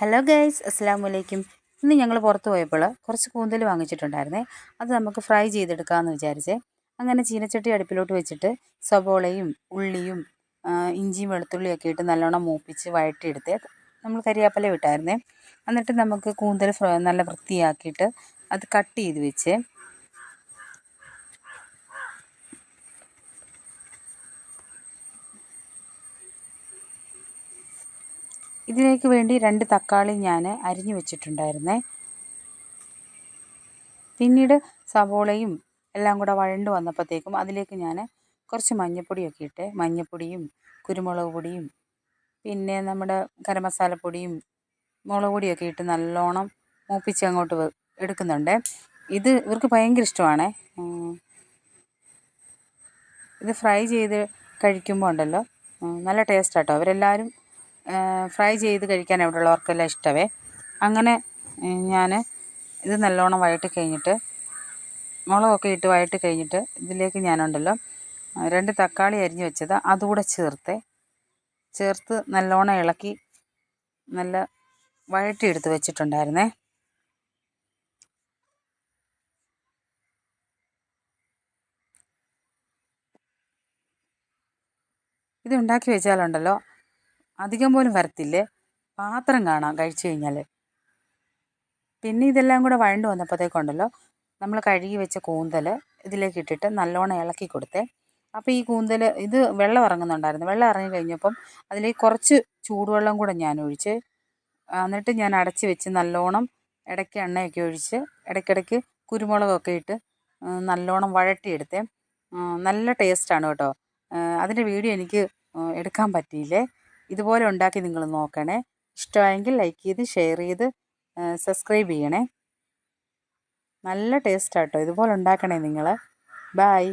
Hello guys, അസ്സാം വലൈക്കും. ഇന്ന് ഞങ്ങൾ പുറത്ത് പോയപ്പോൾ കുറച്ച് കൂന്തൽ വാങ്ങിച്ചിട്ടുണ്ടായിരുന്നേ. അത് നമുക്ക് ഫ്രൈ ചെയ്തെടുക്കാമെന്ന് വിചാരിച്ചേ. അങ്ങനെ ചീനച്ചട്ടി അടുപ്പിലോട്ട് വെച്ചിട്ട് സവോളയും ഉള്ളിയും ഇഞ്ചിയും വെളുത്തുള്ളിയൊക്കെ ഇട്ട് നല്ലോണം മൂപ്പിച്ച് വഴറ്റിയെടുത്തേ. നമ്മൾ കരിയാപ്പല ഇട്ടായിരുന്നേ. എന്നിട്ട് നമുക്ക് കൂന്തൽ നല്ല വൃത്തിയാക്കിയിട്ട് അത് കട്ട് ചെയ്ത് വെച്ചേ. ഇതിലേക്ക് വേണ്ടി 2 തക്കാളി ഞാൻ അരിഞ്ഞു വെച്ചിട്ടുണ്ടായിരുന്നേ. പിന്നീട് സവോളയും എല്ലാം കൂടെ വഴണ്ട് വന്നപ്പോഴത്തേക്കും അതിലേക്ക് ഞാൻ കുറച്ച് മഞ്ഞൾപ്പൊടിയൊക്കെ ഇട്ട്, മഞ്ഞൾപ്പൊടിയും കുരുമുളക് പൊടിയും പിന്നെ നമ്മുടെ ഗരം മസാലപ്പൊടിയും മുളക് പൊടിയൊക്കെ ഇട്ട് നല്ലോണം മൂപ്പിച്ച് അങ്ങോട്ട് എടുക്കുന്നുണ്ട്. ഇത് ഇവർക്ക് ഭയങ്കര ഇഷ്ടമാണേ. ഇത് ഫ്രൈ ചെയ്ത് കഴിക്കുമ്പോൾ ഉണ്ടല്ലോ നല്ല ടേസ്റ്റാട്ടോ. അവരെല്ലാവരും ഫ്രൈ ചെയ്ത് കഴിക്കാൻ ഇവിടെ ഉള്ളവർക്കെല്ലാം ഇഷ്ടമേ. അങ്ങനെ ഞാൻ ഇത് നല്ലോണം വഴറ്റി കഴിഞ്ഞിട്ട് മുളകൊക്കെ ഇട്ട് വഴറ്റി കഴിഞ്ഞിട്ട് ഇതിലേക്ക് ഞാനുണ്ടല്ലോ 2 തക്കാളി അരിഞ്ഞ് വെച്ചത് അതുകൂടെ ചേർത്ത് നല്ലോണം ഇളക്കി നല്ല വഴറ്റിയെടുത്ത് വെച്ചിട്ടുണ്ടായിരുന്നേ. ഇത് ഉണ്ടാക്കി വെച്ചാലുണ്ടല്ലോ അധികം പോലും വരത്തില്ലേ, പാത്രം കാണാം കഴിച്ചു കഴിഞ്ഞാൽ. പിന്നെ ഇതെല്ലാം കൂടെ വഴണ്ട് വന്നപ്പോഴത്തേക്കുണ്ടല്ലോ നമ്മൾ കഴുകി വെച്ച കൂന്തൽ ഇതിലേക്ക് ഇട്ടിട്ട് നല്ലോണം ഇളക്കി കൊടുത്തേ. അപ്പോൾ ഈ കൂന്തൽ ഇത് വെള്ളം ഇറങ്ങുന്നുണ്ടായിരുന്നു. വെള്ളം ഇറങ്ങി കഴിഞ്ഞപ്പം അതിലേക്ക് കുറച്ച് ചൂടുവെള്ളം കൂടെ ഞാൻ ഒഴിച്ച്, എന്നിട്ട് ഞാൻ അടച്ച് വെച്ച് നല്ലോണം ഇടയ്ക്ക് എണ്ണയൊക്കെ ഒഴിച്ച് ഇടയ്ക്കിടയ്ക്ക് കുരുമുളകൊക്കെ ഇട്ട് നല്ലോണം വഴറ്റിയെടുത്തേ. നല്ല ടേസ്റ്റാണ് കേട്ടോ. അതിൻ്റെ വീഡിയോ എനിക്ക് എടുക്കാൻ പറ്റിയില്ലേ. ഇതുപോലെ ഉണ്ടാക്കി നിങ്ങൾ നോക്കണേ. ഇഷ്ടമായെങ്കിൽ ലൈക്ക് ചെയ്ത് ഷെയർ ചെയ്ത് സബ്സ്ക്രൈബ് ചെയ്യണേ. നല്ല ടേസ്റ്റാട്ടോ. ഇതുപോലെ ഉണ്ടാക്കണേ നിങ്ങൾ. ബായ്.